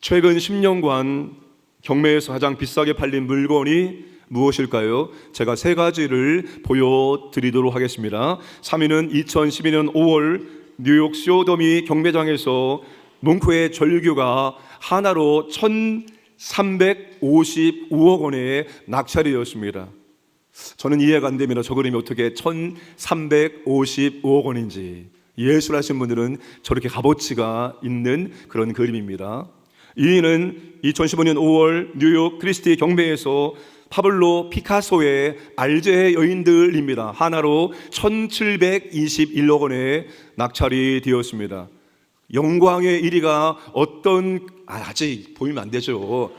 최근 10년간 경매에서 가장 비싸게 팔린 물건이 무엇일까요? 제가 세 가지를 보여드리도록 하겠습니다. 3위는 2012년 5월 뉴욕 쇼더미 경매장에서 뭉크의 절규가 하나로 1,355억 원에 낙찰이 되었습니다. 저는 이해가 안 됩니다. 저 그림이 어떻게 1,355억 원인지. 예술하신 분들은 저렇게 값어치가 있는 그런 그림입니다. 2위는 2015년 5월 뉴욕 크리스티 경매에서 파블로 피카소의 알제의 여인들입니다. 하나로 1,721억 원에 낙찰이 되었습니다. 영광의 1위가 어떤 아직 보이면 안 되죠.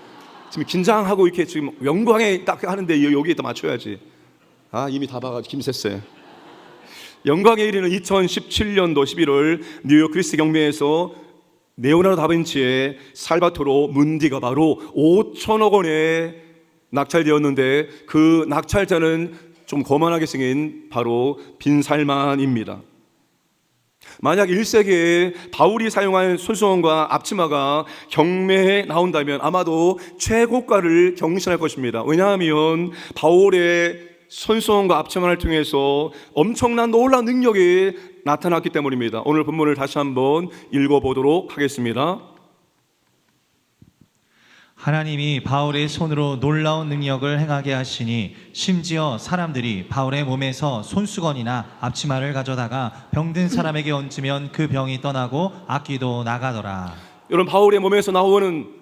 지금 긴장하고 이렇게 지금 영광에 딱 하는데 여기에 또 맞춰야지. 이미 다 봐가지고 김새세. 영광의 1위는 2017년도 11월 뉴욕 크리스티 경매에서 레오나르도 다빈치의 살바토로 문디가 바로 5천억 원에 낙찰되었는데 그 낙찰자는 좀 거만하게 생긴 바로 빈살만입니다. 만약 1세기에 바울이 사용한 손수건과 앞치마가 경매에 나온다면 아마도 최고가를 경신할 것입니다. 왜냐하면 바울의 손수건과 앞치마를 통해서 엄청난 놀라운 능력이 나타났기 때문입니다. 오늘 본문을 다시 한번 읽어보도록 하겠습니다. 하나님이 바울의 손으로 놀라운 능력을 행하게 하시니 심지어 사람들이 바울의 몸에서 손수건이나 앞치마를 가져다가 병든 사람에게 얹으면 그 병이 떠나고 악귀도 나가더라. 여러분, 바울의 몸에서 나오는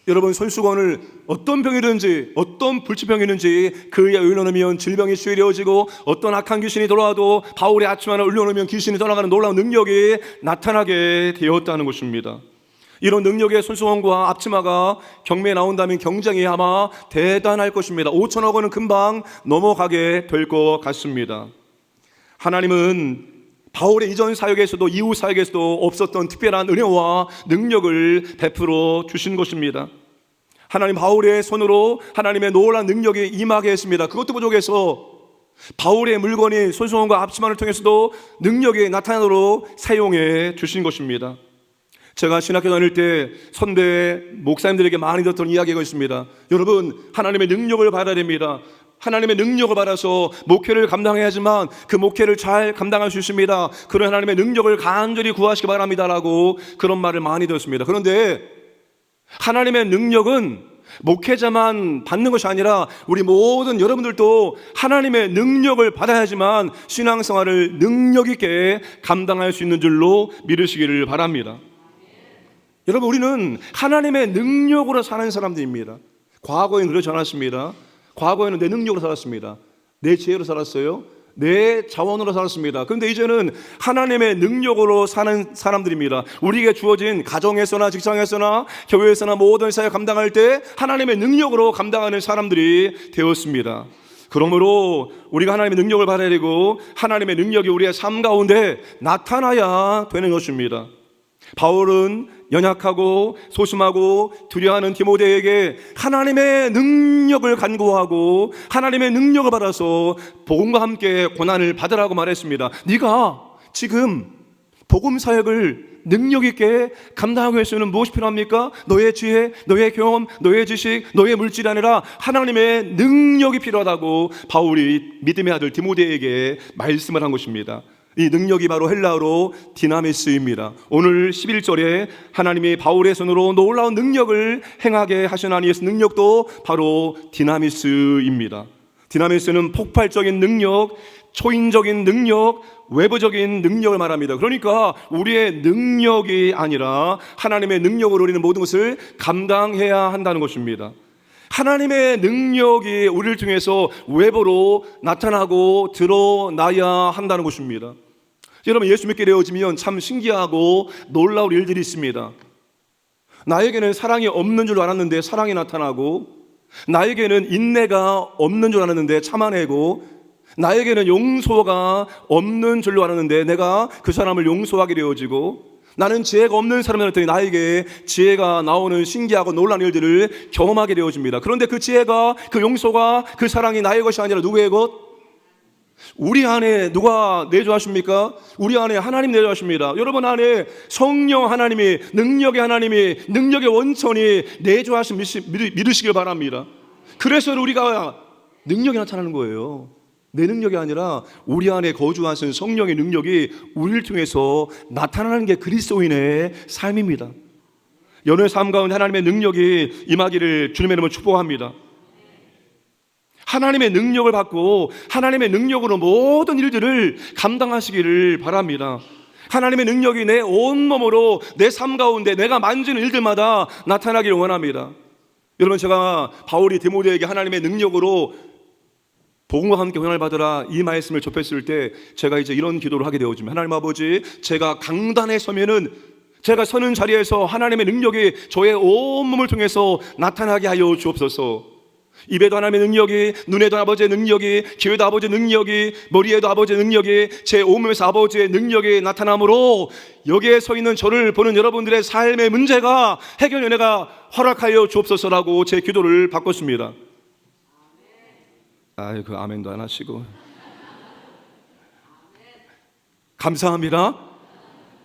여러분 손수건을 어떤 병이든지 어떤 불치병이든지 그에 올려놓으면 질병이 치유되어지고 어떤 악한 귀신이 돌아와도 바울의 앞치마를 올려놓으면 귀신이 떠나가는 놀라운 능력이 나타나게 되었다는 것입니다. 이런 능력의 손수건과 앞치마가 경매에 나온다면 경쟁이 아마 대단할 것입니다. 5천억 원은 금방 넘어가게 될 것 같습니다. 하나님은 바울의 이전 사역에서도 이후 사역에서도 없었던 특별한 은혜와 능력을 베풀어 주신 것입니다. 하나님 바울의 손으로 하나님의 놀라운 능력이 임하게 했습니다. 그것도 부족해서 바울의 물건이 손수건과 앞치마를 통해서도 능력이 나타나도록 사용해 주신 것입니다. 제가 신학교 다닐 때 선배 목사님들에게 많이 듣던 이야기가 있습니다. 여러분, 하나님의 능력을 받아야 됩니다. 하나님의 능력을 받아서 목회를 감당해야지만 그 목회를 잘 감당할 수 있습니다. 그런 하나님의 능력을 간절히 구하시기 바랍니다라고 그런 말을 많이 들었습니다. 그런데 하나님의 능력은 목회자만 받는 것이 아니라 우리 모든 여러분들도 하나님의 능력을 받아야지만 신앙생활을 능력 있게 감당할 수 있는 줄로 믿으시기를 바랍니다. 여러분, 우리는 하나님의 능력으로 사는 사람들입니다. 과거에는 그렇지 않았습니다. 과거에는 내 능력으로 살았습니다. 내 지혜로 살았어요. 내 자원으로 살았습니다. 그런데 이제는 하나님의 능력으로 사는 사람들입니다. 우리에게 주어진 가정에서나 직장에서나 교회에서나 모든 사역 감당할 때 하나님의 능력으로 감당하는 사람들이 되었습니다. 그러므로 우리가 하나님의 능력을 받아야 되고 하나님의 능력이 우리의 삶 가운데 나타나야 되는 것입니다. 바울은 연약하고 소심하고 두려워하는 디모데에게 하나님의 능력을 간구하고 하나님의 능력을 받아서 복음과 함께 고난을 받으라고 말했습니다. 네가 지금 복음 사역을 능력 있게 감당하기 위해서는 무엇이 필요합니까? 너의 지혜, 너의 경험, 너의 지식, 너의 물질이 아니라 하나님의 능력이 필요하다고 바울이 믿음의 아들 디모데에게 말씀을 한 것입니다. 이 능력이 바로 헬라어로 디나미스입니다. 오늘 11절에 하나님이 바울의 손으로 놀라운 능력을 행하게 하시나니 이 능력도 바로 디나미스입니다. 디나미스는 폭발적인 능력, 초인적인 능력, 외부적인 능력을 말합니다. 그러니까 우리의 능력이 아니라 하나님의 능력으로 우리는 모든 것을 감당해야 한다는 것입니다. 하나님의 능력이 우리를 통해서 외부로 나타나고 드러나야 한다는 것입니다. 여러분, 예수 믿게 되어지면 참 신기하고 놀라운 일들이 있습니다. 나에게는 사랑이 없는 줄 알았는데 사랑이 나타나고, 나에게는 인내가 없는 줄 알았는데 참아내고, 나에게는 용서가 없는 줄로 알았는데 내가 그 사람을 용서하게 되어지고, 나는 지혜가 없는 사람이었더니 나에게 지혜가 나오는 신기하고 놀라운 일들을 경험하게 되어집니다. 그런데 그 지혜가, 그 용서가, 그 사랑이 나의 것이 아니라 누구의 것? 우리 안에 누가 내주하십니까? 우리 안에 하나님 내주하십니다. 여러분 안에 성령 하나님이, 능력의 원천이 내주하신 믿으시길 바랍니다. 그래서 우리가 능력이 나타나는 거예요. 내 능력이 아니라 우리 안에 거주하신 성령의 능력이 우리를 통해서 나타나는 게 그리스도인의 삶입니다. 연의 삶 가운데 하나님의 능력이 임하기를 주님의 이름으로 축복합니다. 하나님의 능력을 받고 하나님의 능력으로 모든 일들을 감당하시기를 바랍니다. 하나님의 능력이 내 온몸으로 내 삶 가운데 내가 만지는 일들마다 나타나기를 원합니다. 여러분, 제가 바울이 디모데에게 하나님의 능력으로 복음과 함께 권한을 받으라 이 말씀을 접했을 때 제가 이제 이런 기도를 하게 되어집니다. 하나님 아버지, 제가 강단에 서면은 제가 서는 자리에서 하나님의 능력이 저의 온몸을 통해서 나타나게 하여 주옵소서. 입에도 하나님의 능력이, 눈에도 아버지의 능력이, 귀에도 아버지의 능력이, 머리에도 아버지의 능력이, 제 온몸에서 아버지의 능력이 나타나므로 여기에 서 있는 저를 보는 여러분들의 삶의 문제가 해결 은혜가 허락하여 주옵소서라고 제 기도를 바꿨습니다. 그 아멘도 안 하시고. 감사합니다.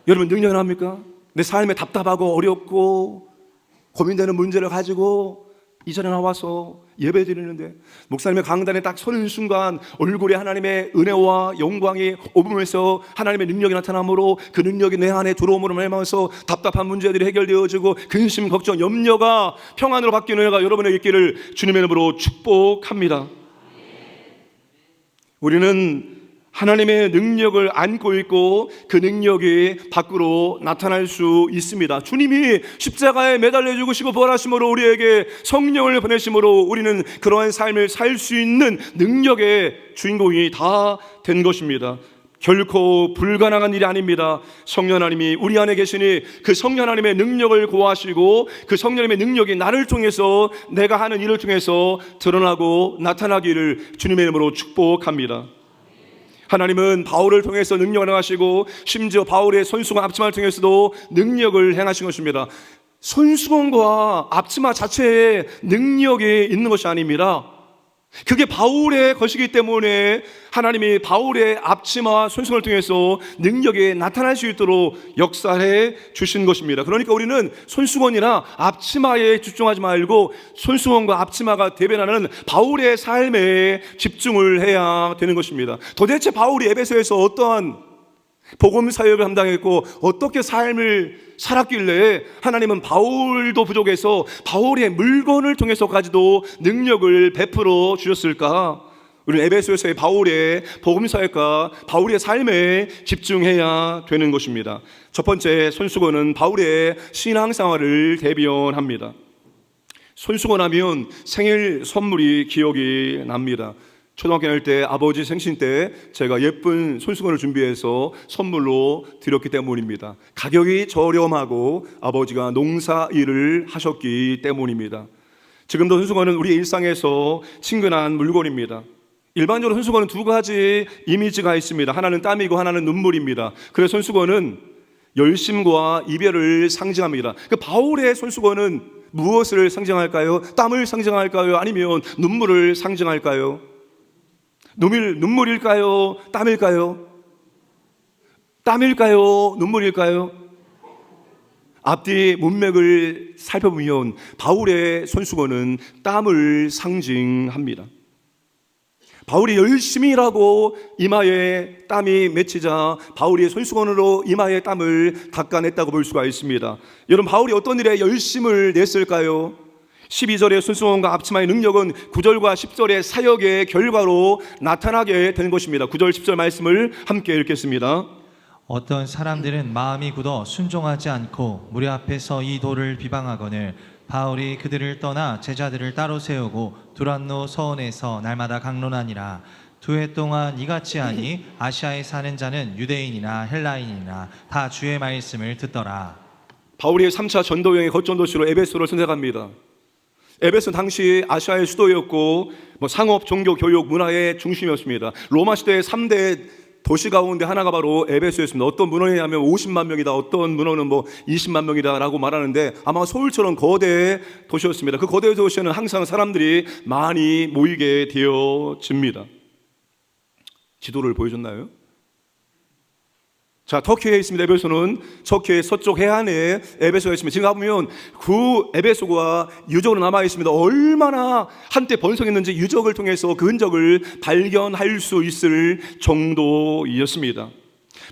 여러분, 능력합니까? 내 삶에 답답하고 어렵고 고민되는 문제를 가지고 이 자리에 나와서 예배 드리는데 목사님의 강단에 딱 서는 순간 얼굴에 하나님의 은혜와 영광이 오므면서 하나님의 능력이 나타나므로 그 능력이 내 안에 들어옴으로 말미암아서 답답한 문제들이 해결되어지고 근심, 걱정, 염려가 평안으로 바뀌는 은혜가 여러분에게 있기를 주님의 이름으로 축복합니다. 우리는 하나님의 능력을 안고 있고 그 능력이 밖으로 나타날 수 있습니다. 주님이 십자가에 매달려 죽으시고 부활하심으로 우리에게 성령을 보내심으로 우리는 그러한 삶을 살 수 있는 능력의 주인공이 다 된 것입니다. 결코 불가능한 일이 아닙니다. 성령 하나님이 우리 안에 계시니 그 성령 하나님의 능력을 고하시고 그 성령 하나님의 능력이 나를 통해서 내가 하는 일을 통해서 드러나고 나타나기를 주님의 이름으로 축복합니다. 하나님은 바울을 통해서 능력을 행하시고 심지어 바울의 손수건 앞치마를 통해서도 능력을 행하신 것입니다. 손수건과 앞치마 자체에 능력이 있는 것이 아닙니다. 그게 바울의 것이기 때문에 하나님이 바울의 앞치마와 손수건을 통해서 능력이 나타날 수 있도록 역사해 주신 것입니다. 그러니까 우리는 손수건이나 앞치마에 집중하지 말고 손수건과 앞치마가 대변하는 바울의 삶에 집중을 해야 되는 것입니다. 도대체 바울이 에베소에서 어떠한 복음 사역을 감당했고 어떻게 삶을 살았길래 하나님은 바울도 부족해서 바울의 물건을 통해서까지도 능력을 베풀어 주셨을까? 우리는 에베소에서의 바울의 복음 사역과 바울의 삶에 집중해야 되는 것입니다. 첫 번째, 손수건은 바울의 신앙생활을 대변합니다. 손수건 하면 생일 선물이 기억이 납니다. 초등학교 다닐 때 아버지 생신 때 제가 예쁜 손수건을 준비해서 선물로 드렸기 때문입니다. 가격이 저렴하고 아버지가 농사 일을 하셨기 때문입니다. 지금도 손수건은 우리 일상에서 친근한 물건입니다. 일반적으로 손수건은 두 가지 이미지가 있습니다. 하나는 땀이고 하나는 눈물입니다. 그래서 손수건은 열심과 이별을 상징합니다. 그 바울의 손수건은 무엇을 상징할까요? 땀을 상징할까요? 아니면 눈물을 상징할까요? 눈물일까요? 땀일까요? 땀일까요? 눈물일까요? 앞뒤 문맥을 살펴보면 바울의 손수건은 땀을 상징합니다. 바울이 열심히 일하고 이마에 땀이 맺히자 바울이 손수건으로 이마에 땀을 닦아냈다고 볼 수가 있습니다. 여러분, 바울이 어떤 일에 열심을 냈을까요? 12절의 손수건과 앞치마의 능력은 9절과 10절의 사역의 결과로 나타나게 된 것입니다. 9절 10절 말씀을 함께 읽겠습니다. 어떤 사람들은 마음이 굳어 순종하지 않고 무리 앞에서 이 도를 비방하거늘 바울이 그들을 떠나 제자들을 따로 세우고 두란노 서원에서 날마다 강론하니라. 2해 동안 이같이 하니 아시아에 사는 자는 유대인이나 헬라인이나 다 주의 말씀을 듣더라. 바울이 3차 전도여행의 거점도시로 에베소를 선택합니다. 에베소는 당시 아시아의 수도였고 상업, 종교, 교육, 문화의 중심이었습니다. 로마 시대의 3대 도시 가운데 하나가 바로 에베소였습니다. 어떤 문헌이냐면 50만 명이다, 어떤 문헌은 20만 명이다 라고 말하는데 아마 서울처럼 거대 도시였습니다. 그 거대 도시에는 항상 사람들이 많이 모이게 되어집니다. 지도를 보여줬나요? 자, 터키에 있습니다. 에베소는 터키의 서쪽 해안에 에베소가 있습니다. 지금 가보면 그 에베소가 유적으로 남아 있습니다. 얼마나 한때 번성했는지 유적을 통해서 그 흔적을 발견할 수 있을 정도였습니다.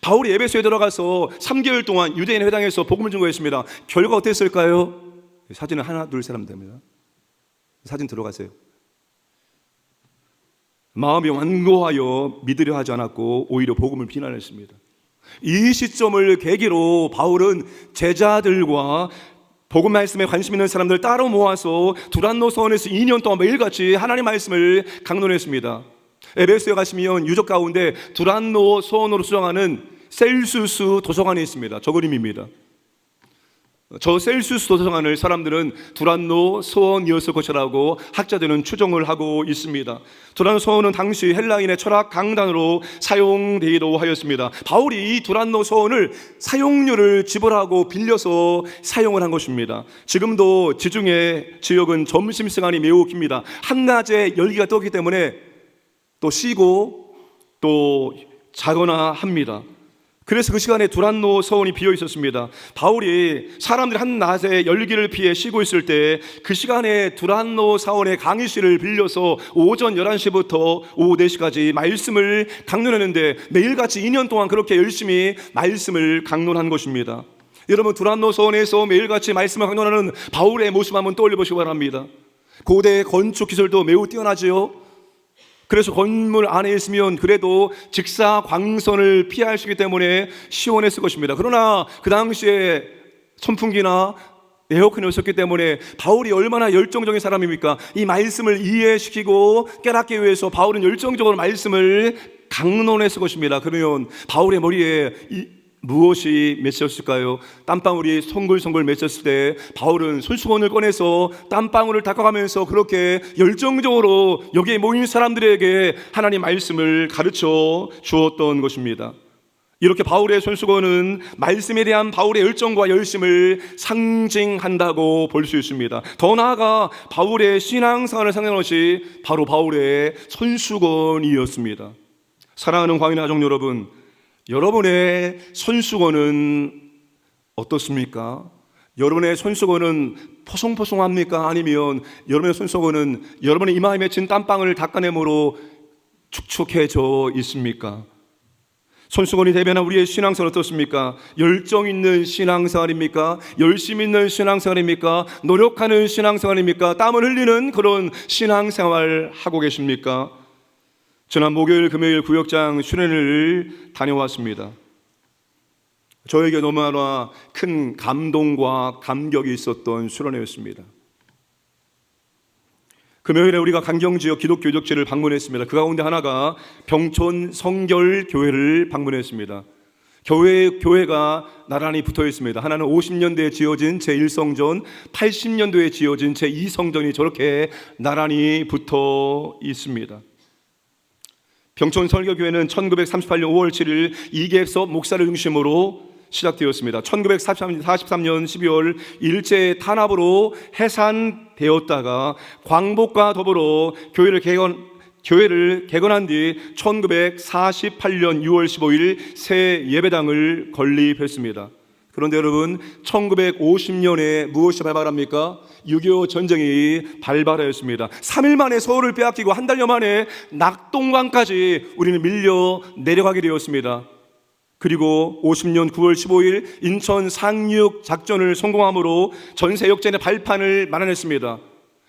바울이 에베소에 들어가서 3개월 동안 유대인 회당에서 복음을 증거했습니다. 결과 어땠을까요? 사진은 하나 둘 셋 하면 됩니다. 사진 들어가세요. 마음이 완고하여 믿으려 하지 않았고 오히려 복음을 비난했습니다. 이 시점을 계기로 바울은 제자들과 복음 말씀에 관심 있는 사람들 따로 모아서 두란노 서원에서 2년 동안 매일같이 하나님 말씀을 강론했습니다. 에베소에 가시면 유적 가운데 두란노 서원으로 수정하는 셀수스 도서관이 있습니다. 저 그림입니다. 저 셀수스 도서관을 사람들은 두란노 서원이었을 것이라고 학자들은 추정을 하고 있습니다. 두란노 서원은 당시 헬라인의 철학 강단으로 사용되기도 하였습니다. 바울이 이 두란노 서원을 사용료를 지불하고 빌려서 사용을 한 것입니다. 지금도 지중해 지역은 점심시간이 매우 깁니다. 한낮에 열기가 뜨기 때문에 또 쉬고 또 자거나 합니다. 그래서 그 시간에 두란노 서원이 비어 있었습니다. 바울이 사람들이 한낮에 열기를 피해 쉬고 있을 때 그 시간에 두란노 사원의 강의실을 빌려서 오전 11시부터 오후 4시까지 말씀을 강론했는데 매일같이 2년 동안 그렇게 열심히 말씀을 강론한 것입니다. 여러분, 두란노 서원에서 매일같이 말씀을 강론하는 바울의 모습 한번 떠올려 보시기 바랍니다. 고대 건축 기술도 매우 뛰어나지요. 그래서 건물 안에 있으면 그래도 직사광선을 피할 수 있기 때문에 시원했을 것입니다. 그러나 그 당시에 선풍기나 에어컨이 없었기 때문에 바울이 얼마나 열정적인 사람입니까? 이 말씀을 이해시키고 깨닫기 위해서 바울은 열정적으로 말씀을 강론했을 것입니다. 그러면 바울의 머리에 무엇이 맺혔을까요? 땀방울이 송글송글 맺혔을 때 바울은 손수건을 꺼내서 땀방울을 닦아가면서 그렇게 열정적으로 여기에 모인 사람들에게 하나님 말씀을 가르쳐 주었던 것입니다. 이렇게 바울의 손수건은 말씀에 대한 바울의 열정과 열심을 상징한다고 볼 수 있습니다. 더 나아가 바울의 신앙생활을 상징하는 것이 바로 바울의 손수건이었습니다. 사랑하는 광인 가족 여러분, 여러분의 손수건은 어떻습니까? 여러분의 손수건은 포송포송합니까? 아니면 여러분의 손수건은 여러분의 이마에 맺힌 땀방울을 닦아내므로 축축해져 있습니까? 손수건이 대변한 우리의 신앙생활 어떻습니까? 열정 있는 신앙생활입니까? 열심 있는 신앙생활입니까? 노력하는 신앙생활입니까? 땀을 흘리는 그런 신앙생활 하고 계십니까? 지난 목요일, 금요일 구역장 수련회를 다녀왔습니다. 저에게 너무나 큰 감동과 감격이 있었던 수련회였습니다. 금요일에 우리가 강경지역 기독교 유적지를 방문했습니다. 그 가운데 하나가 병촌 성결교회를 방문했습니다. 교회가 나란히 붙어 있습니다. 하나는 50년대에 지어진 제1성전, 80년도에 지어진 제2성전이 저렇게 나란히 붙어 있습니다. 병촌 설교교회는 1938년 5월 7일 이계섭 목사를 중심으로 시작되었습니다. 1943년 12월 일제 탄압으로 해산되었다가 광복과 더불어 교회를 개건한 뒤 1948년 6월 15일 새 예배당을 건립했습니다. 그런데 여러분, 1950년에 무엇이 발발합니까? 6.25 전쟁이 발발하였습니다. 3일 만에 서울을 빼앗기고 한 달여 만에 낙동강까지 우리는 밀려 내려가게 되었습니다. 그리고 50년 9월 15일 인천 상륙 작전을 성공함으로 전세 역전의 발판을 마련했습니다.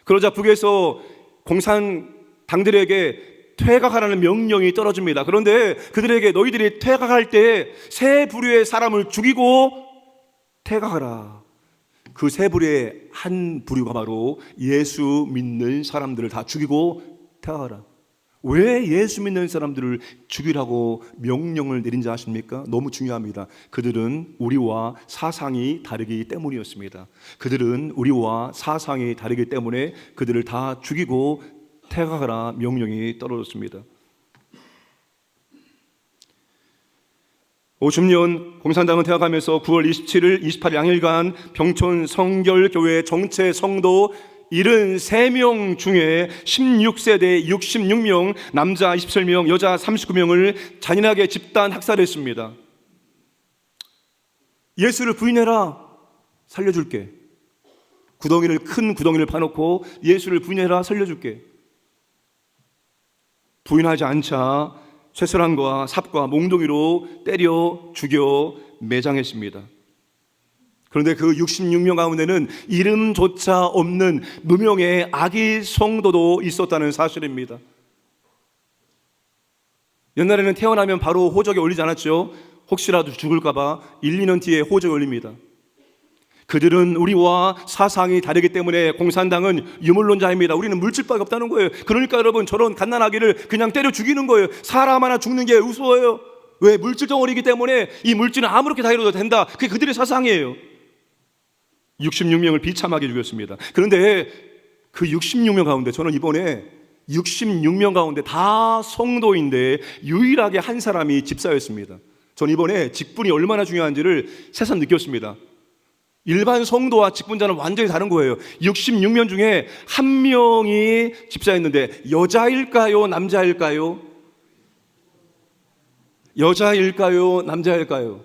그러자 북에서 공산당들에게 퇴각하라는 명령이 떨어집니다. 그런데 그들에게 너희들이 퇴각할 때 세 부류의 사람을 죽이고 퇴각하라. 그 세 부류의 한 부류가 바로 예수 믿는 사람들을 다 죽이고 퇴각하라. 왜 예수 믿는 사람들을 죽이라고 명령을 내린지 아십니까? 너무 중요합니다. 그들은 우리와 사상이 다르기 때문이었습니다. 그들은 우리와 사상이 다르기 때문에 그들을 다 죽이고 퇴각하라 명령이 떨어졌습니다. 50년 공산당은 퇴각하면서 9월 27일, 28일 양일간 병촌 성결교회 정체 성도 73명 중에 16세대 66명, 남자 27명, 여자 39명을 잔인하게 집단 학살했습니다. 예수를 부인해라, 살려줄게. 큰 구덩이를 파놓고 예수를 부인해라, 살려줄게. 부인하지 않자 쇠사랑과 삽과 몽둥이로 때려 죽여 매장했습니다. 그런데 그 66명 가운데는 이름조차 없는 무명의 아기 성도도 있었다는 사실입니다. 옛날에는 태어나면 바로 호적에 올리지 않았죠. 혹시라도 죽을까봐 1, 2년 뒤에 호적에 올립니다. 그들은 우리와 사상이 다르기 때문에 공산당은 유물론자입니다. 우리는 물질밖에 없다는 거예요. 그러니까 여러분, 저런 갓난아기를 그냥 때려 죽이는 거예요. 사람 하나 죽는 게 우스워요. 왜? 물질 덩어리이기 때문에 이 물질은 아무렇게 다 이뤄도 된다. 그게 그들의 사상이에요. 66명을 비참하게 죽였습니다. 그런데 그 66명 가운데 저는 이번에 66명 가운데 다 성도인데 유일하게 한 사람이 집사였습니다. 저는 이번에 직분이 얼마나 중요한지를 새삼 느꼈습니다. 일반 성도와 직분자는 완전히 다른 거예요. 66명 중에 한 명이 집사였는데 여자일까요? 남자일까요? 여자일까요? 남자일까요?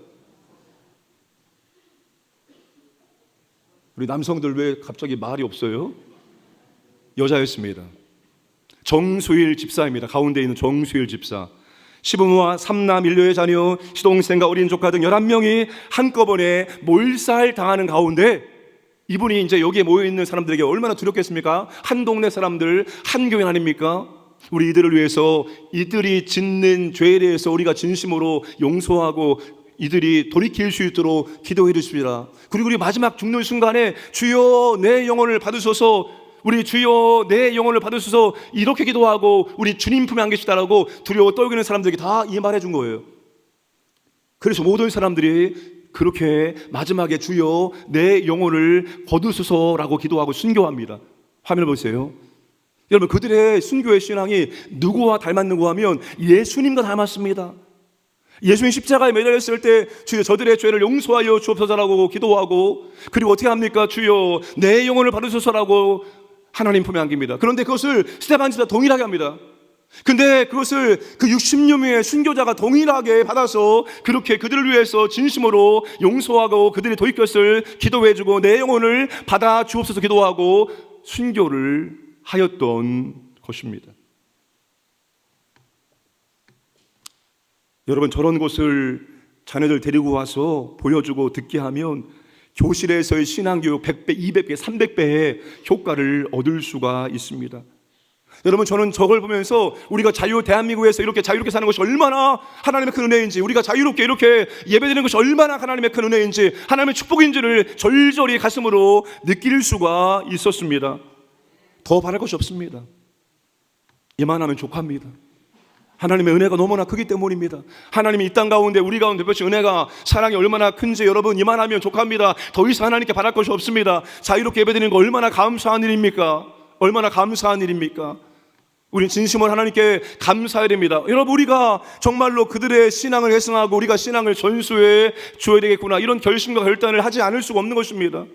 우리 남성들 왜 갑자기 말이 없어요? 여자였습니다. 정수일 집사입니다. 가운데 있는 정수일 집사. 시부모와 3남 1녀의 자녀, 시동생과 어린 조카 등 11명이 한꺼번에 몰살 당하는 가운데 이분이 이제 여기에 모여있는 사람들에게 얼마나 두렵겠습니까? 한 동네 사람들, 한 교회 아닙니까? 우리 이들을 위해서 이들이 짓는 죄에 대해서 우리가 진심으로 용서하고 이들이 돌이킬 수 있도록 기도해 주십시다. 그리고 우리 마지막 죽는 순간에 주여 내 영혼을 받으소서, 우리 주여 내 영혼을 받으소서 이렇게 기도하고 우리 주님 품에 안기시다라고 두려워 떨기는 사람들에게 다 이 말해 준 거예요. 그래서 모든 사람들이 그렇게 마지막에 주여 내 영혼을 거두소서라고 기도하고 순교합니다. 화면을 보세요. 여러분, 그들의 순교의 신앙이 누구와 닮았는가 하면 예수님과 닮았습니다. 예수님 십자가에 매달렸을 때 주여 저들의 죄를 용서하여 주옵소서라고 기도하고, 그리고 어떻게 합니까? 주여 내 영혼을 받으소서라고 하나님 품에 안깁니다. 그런데 그것을 스데반 집사 동일하게 합니다. 근데 그것을 그 66명의 순교자가 동일하게 받아서 그렇게 그들을 위해서 진심으로 용서하고 그들이 돌이켰을 기도해주고 내 영혼을 받아 주옵소서 기도하고 순교를 하였던 것입니다. 여러분, 저런 곳을 자녀들 데리고 와서 보여주고 듣게 하면 교실에서의 신앙교육 100배, 200배, 300배의 효과를 얻을 수가 있습니다. 여러분, 저는 저걸 보면서 우리가 대한민국에서 이렇게 자유롭게 사는 것이 얼마나 하나님의 큰 은혜인지, 우리가 자유롭게 이렇게 예배드리는 것이 얼마나 하나님의 큰 은혜인지, 하나님의 축복인지를 절절히 가슴으로 느낄 수가 있었습니다. 더 바랄 것이 없습니다. 이만하면 족합니다. 하나님의 은혜가 너무나 크기 때문입니다. 하나님이 이 땅 가운데 우리 가운데 펼친 은혜가 사랑이 얼마나 큰지 여러분 이만하면 족합니다. 더 이상 하나님께 바랄 것이 없습니다. 자유롭게 예배드리는 거 얼마나 감사한 일입니까? 얼마나 감사한 일입니까? 우리는 진심으로 하나님께 감사해야 됩니다. 여러분, 우리가 정말로 그들의 신앙을 회승하고 우리가 신앙을 전수해 줘야 되겠구나, 이런 결심과 결단을 하지 않을 수가 없는 것입니다.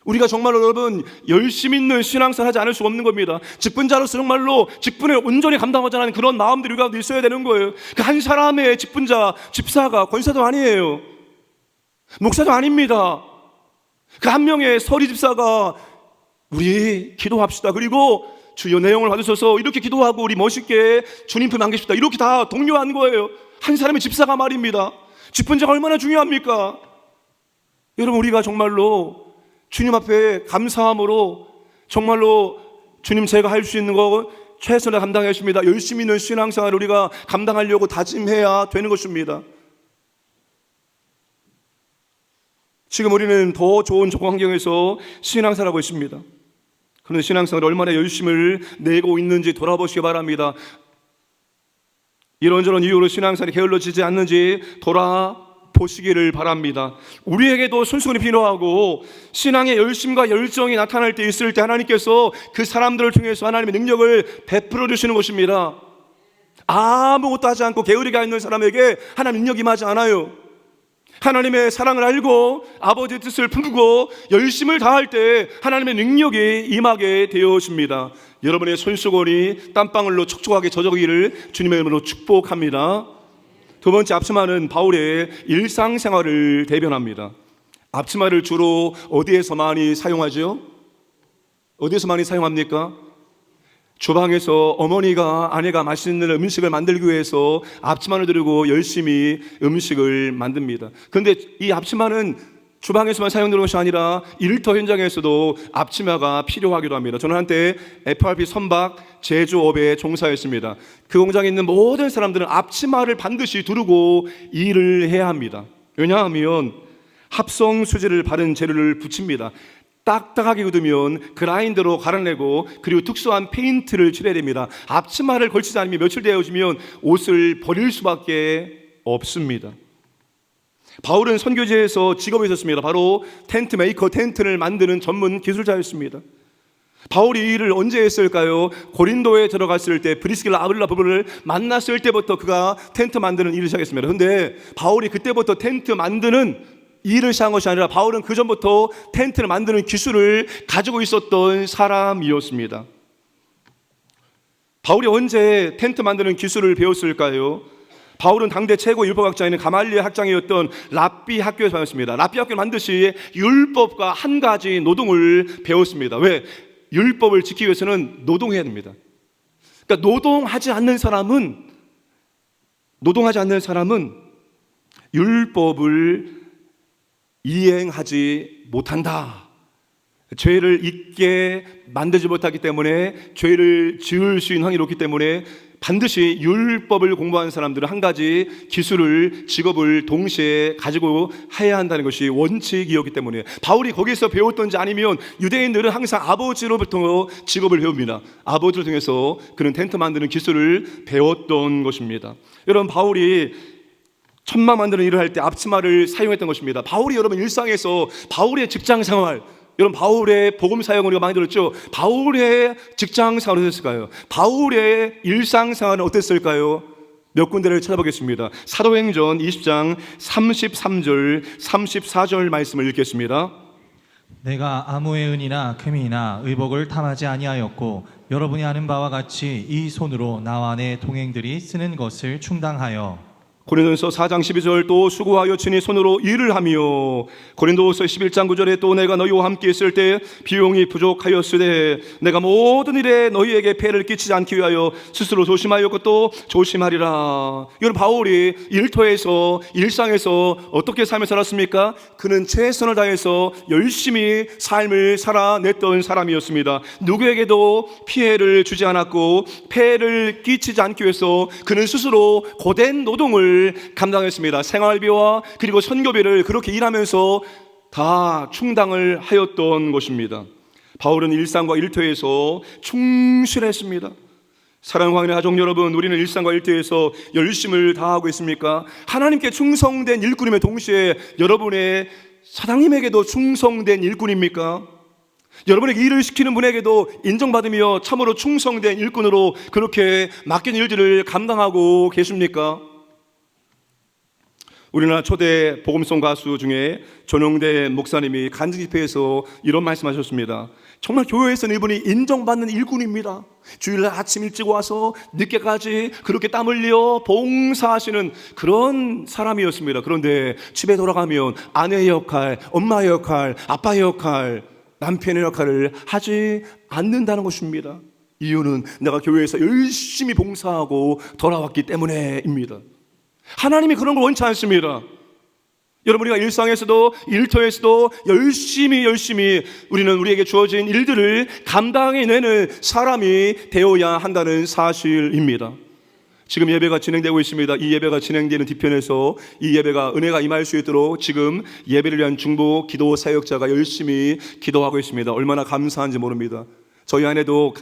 우리가 정말로 여러분 열심 있는 신앙생활 하지 않을 수가 없는 겁니다. 직분자로서 정말로 직분을 온전히 감당하자 하는 그런 마음들이 우리가 있어야 되는 거예요. 그 한 사람의 직분자, 집사가 권사도 아니에요. 목사도 아닙니다. 그 한 명의 서리 집사가 우리 기도합시다, 그리고 주여 내 영혼을 받으소서 이렇게 기도하고 우리 멋있게 주님 품에 안기십시다, 이렇게 다 독려한 거예요. 한 사람의 집사가 말입니다. 직분자가 얼마나 중요합니까? 여러분, 우리가 정말로 주님 앞에 감사함으로 정말로 주님, 제가 할 수 있는 거 최선을 감당했습니다, 열심히 있는 신앙생활을 우리가 감당하려고 다짐해야 되는 것입니다. 지금 우리는 더 좋은 조건 환경에서 신앙생활하고 있습니다. 그런데 신앙생활을 얼마나 열심을 내고 있는지 돌아보시기 바랍니다. 이런저런 이유로 신앙생활이 게을러지지 않는지 돌아보시기를 바랍니다. 우리에게도 순수함이 필요하고 신앙의 열심과 열정이 나타날 때 있을 때 하나님께서 그 사람들을 통해서 하나님의 능력을 베풀어 주시는 것입니다. 아무것도 하지 않고 게으르게 있는 사람에게 하나님 능력이 임하지 않아요. 하나님의 사랑을 알고 아버지의 뜻을 품고 열심을 다할 때 하나님의 능력이 임하게 되어집니다. 여러분의 손수건이 땀방울로 촉촉하게 젖어가기를 주님의 이름으로 축복합니다. 두 번째, 앞치마는 바울의 일상생활을 대변합니다. 앞치마를 주로 어디에서 많이 사용하죠? 어디에서 많이 사용합니까? 주방에서 어머니가 아내가 맛있는 음식을 만들기 위해서 앞치마를 들고 열심히 음식을 만듭니다. 그런데 이 앞치마는 주방에서만 사용되는 것이 아니라 일터 현장에서도 앞치마가 필요하기도 합니다. 저는 한때 FRP 선박 제조업에 종사했습니다. 그 공장에 있는 모든 사람들은 앞치마를 반드시 두르고 일을 해야 합니다. 왜냐하면 합성 수지를 바른 재료를 붙입니다. 딱딱하게 굳으면 그라인더로 갈아내고 그리고 특수한 페인트를 칠해야 됩니다. 앞치마를 걸치지 않으면 며칠 되어지면 옷을 버릴 수밖에 없습니다. 바울은 선교지에서 직업이 있었습니다. 바로 텐트 메이커, 텐트를 만드는 전문 기술자였습니다. 바울이 이 일을 언제 했을까요? 고린도에 들어갔을 때 브리스길라 아굴라 부부를 만났을 때부터 그가 텐트 만드는 일을 시작했습니다. 그런데 바울이 그때부터 텐트 만드는 일을 시작한 것이 아니라 바울은 그 전부터 텐트를 만드는 기술을 가지고 있었던 사람이었습니다. 바울이 언제 텐트 만드는 기술을 배웠을까요? 바울은 당대 최고 율법학자인 가말리엘 학장이었던 랍비 학교에서 다녔습니다. 랍비 학교는 반드시 율법과 한 가지 노동을 배웠습니다. 왜? 율법을 지키기 위해서는 노동해야 됩니다. 그러니까 노동하지 않는 사람은 율법을 이행하지 못한다. 죄를 잊게 만들지 못하기 때문에 죄를 지을 수 있는 확률이 높기 때문에 반드시 율법을 공부하는 사람들은 한 가지 기술을, 직업을 동시에 가지고 해야 한다는 것이 원칙이었기 때문에 바울이 거기서 배웠던지 아니면 유대인들은 항상 아버지로부터 직업을 배웁니다. 아버지를 통해서 그는 텐트 만드는 기술을 배웠던 것입니다. 여러분, 바울이 천막 만드는 일을 할 때 앞치마를 사용했던 것입니다. 바울이 여러분 일상에서 바울의 직장 생활, 여러분 바울의 복음 사역을 우리가 많이 들었죠. 바울의 직장 생활은 어땠을까요? 바울의 일상 생활은 어땠을까요? 몇 군데를 찾아보겠습니다. 사도행전 20장 33절 34절 말씀을 읽겠습니다. 내가 아무의 은이나 금이나 의복을 탐하지 아니하였고 여러분이 아는 바와 같이 이 손으로 나와 내 동행들이 쓰는 것을 충당하여. 고린도전서 4장 12절 또 수고하여 친히 손으로 일을 하며 고린도후서 11장 9절에 또 내가 너희와 함께 있을 때 비용이 부족하였으되 내가 모든 일에 너희에게 폐를 끼치지 않기 위하여 스스로 조심하였고 또 조심하리라. 이건 바울이 일터에서 일상에서 어떻게 삶을 살았습니까? 그는 최선을 다해서 열심히 삶을 살아냈던 사람이었습니다. 누구에게도 피해를 주지 않았고 폐를 끼치지 않기 위해서 그는 스스로 고된 노동을 감당했습니다. 생활비와 그리고 선교비를 그렇게 일하면서 다 충당을 하였던 것입니다. 바울은 일상과 일터에서 충실했습니다. 사랑하는 광야의 가족 여러분, 우리는 일상과 일터에서 열심을 다하고 있습니까? 하나님께 충성된 일꾼임에 동시에 여러분의 사장님에게도 충성된 일꾼입니까? 여러분에게 일을 시키는 분에게도 인정받으며 참으로 충성된 일꾼으로 그렇게 맡긴 일들을 감당하고 계십니까? 우리나라 초대 복음송 가수 중에 전용대 목사님이 간증집회에서 이런 말씀하셨습니다. 정말 교회에서는 이분이 인정받는 일꾼입니다. 주일날 아침 일찍 와서 늦게까지 그렇게 땀 흘려 봉사하시는 그런 사람이었습니다. 그런데 집에 돌아가면 아내의 역할, 엄마의 역할, 아빠의 역할, 남편의 역할을 하지 않는다는 것입니다. 이유는 내가 교회에서 열심히 봉사하고 돌아왔기 때문에입니다. 하나님이 그런 걸 원치 않습니다. 여러분, 우리가 일상에서도 일터에서도 열심히 우리는 우리에게 주어진 일들을 감당해내는 사람이 되어야 한다는 사실입니다. 지금 예배가 진행되고 있습니다. 이 예배가 진행되는 뒤편에서 이 예배가 은혜가 임할 수 있도록 지금 예배를 위한 중보 기도 사역자가 열심히 기도하고 있습니다. 얼마나 감사한지 모릅니다. 저희 안에도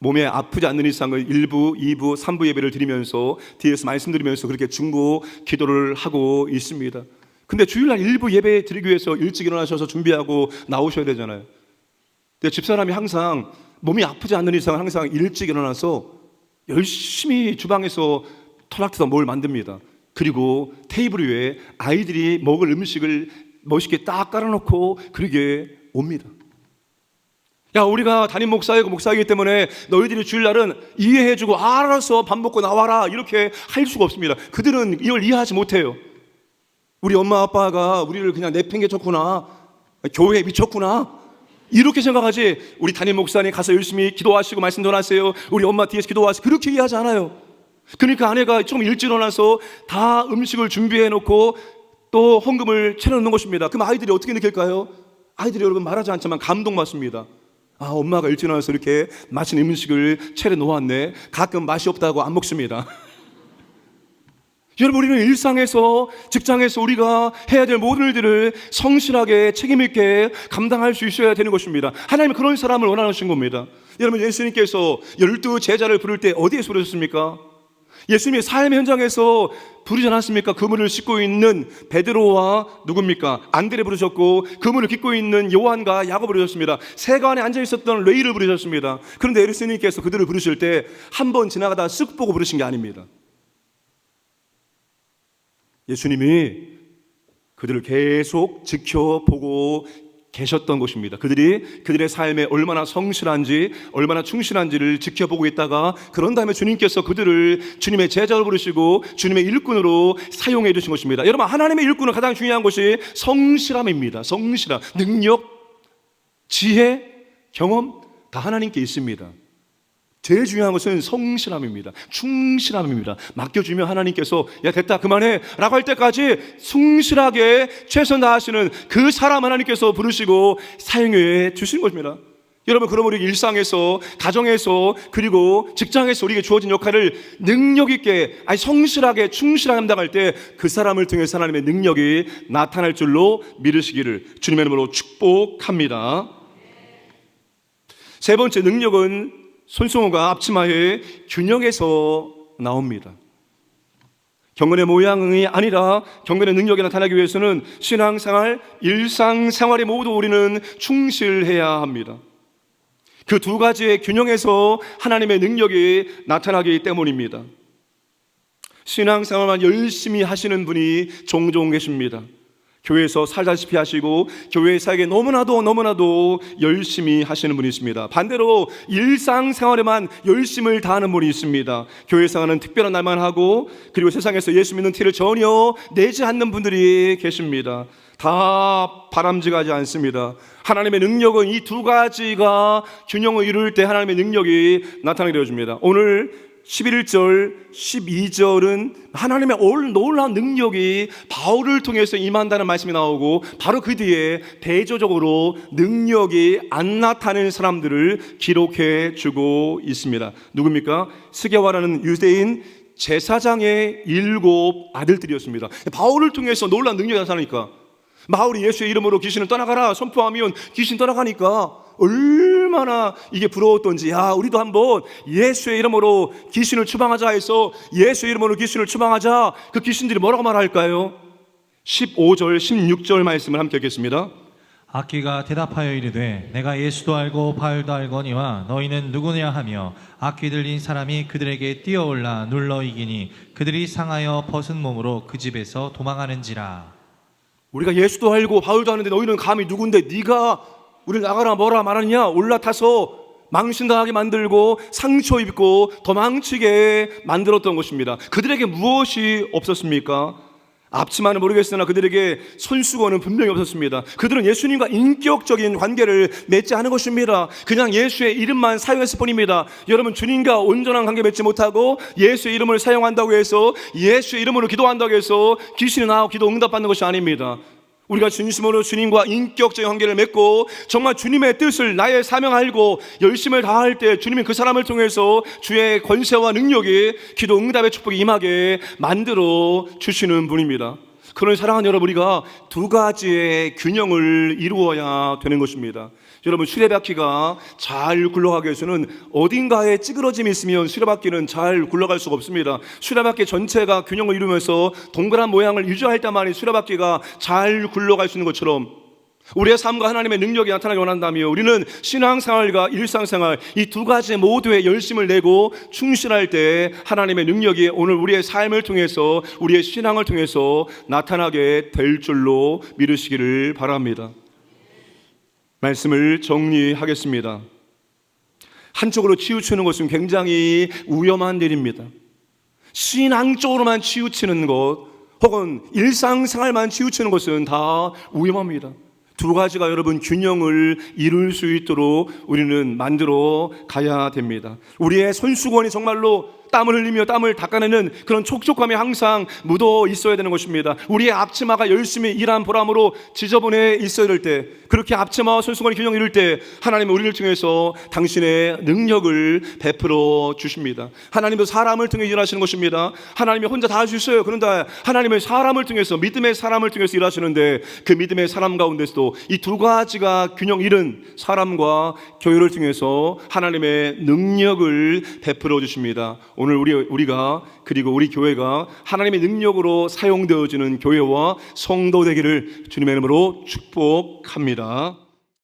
몸에 아프지 않는 이상을 1부, 2부, 3부 예배를 드리면서 뒤에서 말씀드리면서 그렇게 중보 기도를 하고 있습니다. 근데 주일날 1부 예배 드리기 위해서 일찍 일어나셔서 준비하고 나오셔야 되잖아요. 근데 집사람이 항상 몸이 아프지 않는 이상은 항상 일찍 일어나서 열심히 주방에서 토닥토닥 뭘 만듭니다. 그리고 테이블 위에 아이들이 먹을 음식을 멋있게 딱 깔아놓고 그러게 옵니다. 야, 우리가 담임 목사이기 때문에 너희들이 주일날은 이해해주고 알아서 밥 먹고 나와라 이렇게 할 수가 없습니다. 그들은 이걸 이해하지 못해요. 우리 엄마 아빠가 우리를 그냥 내팽개쳤구나, 교회에 미쳤구나 이렇게 생각하지, 우리 담임 목사님 가서 열심히 기도하시고 말씀 전하세요, 우리 엄마 뒤에서 기도하세요, 그렇게 이해하지 않아요. 그러니까 아내가 좀 일찍 일어나서 다 음식을 준비해놓고 또 헌금을 차려놓는 것입니다. 그럼 아이들이 어떻게 느낄까요? 아이들이 여러분 말하지 않지만 감동받습니다. 아, 엄마가 일찍 일어나서 이렇게 맛있는 음식을 차려놓았네. 가끔 맛이 없다고 안 먹습니다. 여러분, 우리는 일상에서, 직장에서 우리가 해야 될 모든 일들을 성실하게 책임있게 감당할 수 있어야 되는 것입니다. 하나님은 그런 사람을 원하시는 겁니다. 여러분, 예수님께서 12 제자를 부를 때 어디에서 부르셨습니까? 예수님이 삶의 현장에서 부르지 않았습니까? 그물을 씻고 있는 베드로와 누굽니까? 안드레 부르셨고, 그물을 깃고 있는 요한과 야고보를 부르셨습니다. 세간에 앉아 있었던 레이를 부르셨습니다. 그런데 예수님께서 그들을 부르실 때 한 번 지나가다 쓱 보고 부르신 게 아닙니다. 예수님이 그들을 계속 지켜보고 계셨던 것입니다. 그들의 삶에 얼마나 성실한지, 얼마나 충실한지를 지켜보고 있다가, 그런 다음에 주님께서 그들을 주님의 제자로 부르시고 주님의 일꾼으로 사용해 주신 것입니다. 여러분, 하나님의 일꾼은 가장 중요한 것이 성실함입니다. 성실함, 능력, 지혜, 경험 다 하나님께 있습니다. 제일 중요한 것은 성실함입니다. 충실함입니다. 맡겨주면 하나님께서 야, 됐다, 그만해 라고 할 때까지 충실하게 최선 다하시는 그 사람 하나님께서 부르시고 사용해 주시는 것입니다. 여러분, 그럼 우리 일상에서, 가정에서, 그리고 직장에서 우리에게 주어진 역할을 능력 있게, 성실하게, 충실하게 감당할 때 그 사람을 통해서 하나님의 능력이 나타날 줄로 믿으시기를 주님의 이름으로 축복합니다. 세 번째 능력은 손수건과 앞치마의 균형에서 나옵니다. 경건의 모양이 아니라 경건의 능력이 나타나기 위해서는 신앙생활, 일상생활에 모두 우리는 충실해야 합니다. 그 두 가지의 균형에서 하나님의 능력이 나타나기 때문입니다. 신앙생활만 열심히 하시는 분이 종종 계십니다. 교회에서 살다시피 하시고 교회 사역에 너무나도 열심히 하시는 분이 있습니다. 반대로 일상생활에만 열심을 다하는 분이 있습니다. 교회 생활은 특별한 날만 하고, 그리고 세상에서 예수 믿는 티를 전혀 내지 않는 분들이 계십니다. 다 바람직하지 않습니다. 하나님의 능력은 이 두 가지가 균형을 이룰 때 하나님의 능력이 나타나게 되어줍니다. 오늘 11절, 12절은 하나님의 놀라운 능력이 바울을 통해서 임한다는 말씀이 나오고, 바로 그 뒤에 대조적으로 능력이 안 나타나는 사람들을 기록해 주고 있습니다. 누굽니까? 스게와라는 유대인 제사장의 7 아들들이었습니다. 바울을 통해서 놀라운 능력이 나타나니까, 바울이 예수의 이름으로 귀신을 떠나가라 선포하면 귀신 떠나가니까 얼마나 이게 부러웠던지, 야, 우리도 한번 예수의 이름으로 귀신을 추방하자 해서 예수의 이름으로 귀신을 추방하자. 그 귀신들이 뭐라고 말할까요? 15절, 16절 말씀을 함께 읽겠습니다. 악귀가 대답하여 이르되 내가 예수도 알고 바울도 알거니와 너희는 누구냐 하며, 악귀 들린 사람이 그들에게 뛰어올라 눌러 이기니 그들이 상하여 벗은 몸으로 그 집에서 도망하는지라. 우리가 예수도 알고 바울도 아는데 너희는 감히 누군데 네가 우리를 나가라 뭐라 말하느냐? 올라타서 망신당하게 만들고 상처 입고 도망치게 만들었던 것입니다. 그들에게 무엇이 없었습니까? 앞치마는 모르겠으나 그들에게 손수건은 분명히 없었습니다. 그들은 예수님과 인격적인 관계를 맺지 않은 것입니다. 그냥 예수의 이름만 사용했을 뿐입니다. 여러분, 주님과 온전한 관계 맺지 못하고 예수의 이름을 사용한다고 해서, 예수의 이름으로 기도한다고 해서 귀신이 나오고 기도 응답받는 것이 아닙니다. 우리가 진심으로 주님과 인격적인 관계를 맺고 정말 주님의 뜻을, 나의 사명 알고 열심을 다할 때 주님이 그 사람을 통해서 주의 권세와 능력이 기도 응답의 축복이 임하게 만들어 주시는 분입니다. 그런 사랑하는 여러분, 우리가 두 가지의 균형을 이루어야 되는 것입니다. 여러분, 수레바퀴가 잘 굴러가기 위해서는 어딘가에 찌그러짐이 있으면 수레바퀴는 잘 굴러갈 수가 없습니다. 수레바퀴 전체가 균형을 이루면서 동그란 모양을 유지할 때만이 수레바퀴가 잘 굴러갈 수 있는 것처럼, 우리의 삶과 하나님의 능력이 나타나기 원한다며 우리는 신앙생활과 일상생활 이 두 가지 모두에 열심을 내고 충실할 때 하나님의 능력이 오늘 우리의 삶을 통해서 우리의 신앙을 통해서 나타나게 될 줄로 믿으시기를 바랍니다. 말씀을 정리하겠습니다. 한쪽으로 치우치는 것은 굉장히 위험한 일입니다. 신앙 쪽으로만 치우치는 것 혹은 일상생활만 치우치는 것은 다 위험합니다. 두 가지가 여러분 균형을 이룰 수 있도록 우리는 만들어 가야 됩니다. 우리의 손수건이 정말로 땀을 흘리며 땀을 닦아내는 그런 촉촉함이 항상 묻어 있어야 되는 것입니다. 우리의 앞치마가 열심히 일한 보람으로 지저분해 있어야 될 때, 그렇게 앞치마와 손수건이 균형을 이룰 때 하나님은 우리를 통해서 당신의 능력을 베풀어 주십니다. 하나님도 사람을 통해 일하시는 것입니다. 하나님이 혼자 다 할 수 있어요. 그런데 하나님의 사람을 통해서, 믿음의 사람을 통해서 일하시는데 그 믿음의 사람 가운데서도 이 두 가지가 균형 잃은 사람과 교회를 통해서 하나님의 능력을 베풀어 주십니다. 오늘 우리가 그리고 우리 교회가 하나님의 능력으로 사용되어지는 교회와 성도 되기를 주님의 이름으로 축복합니다.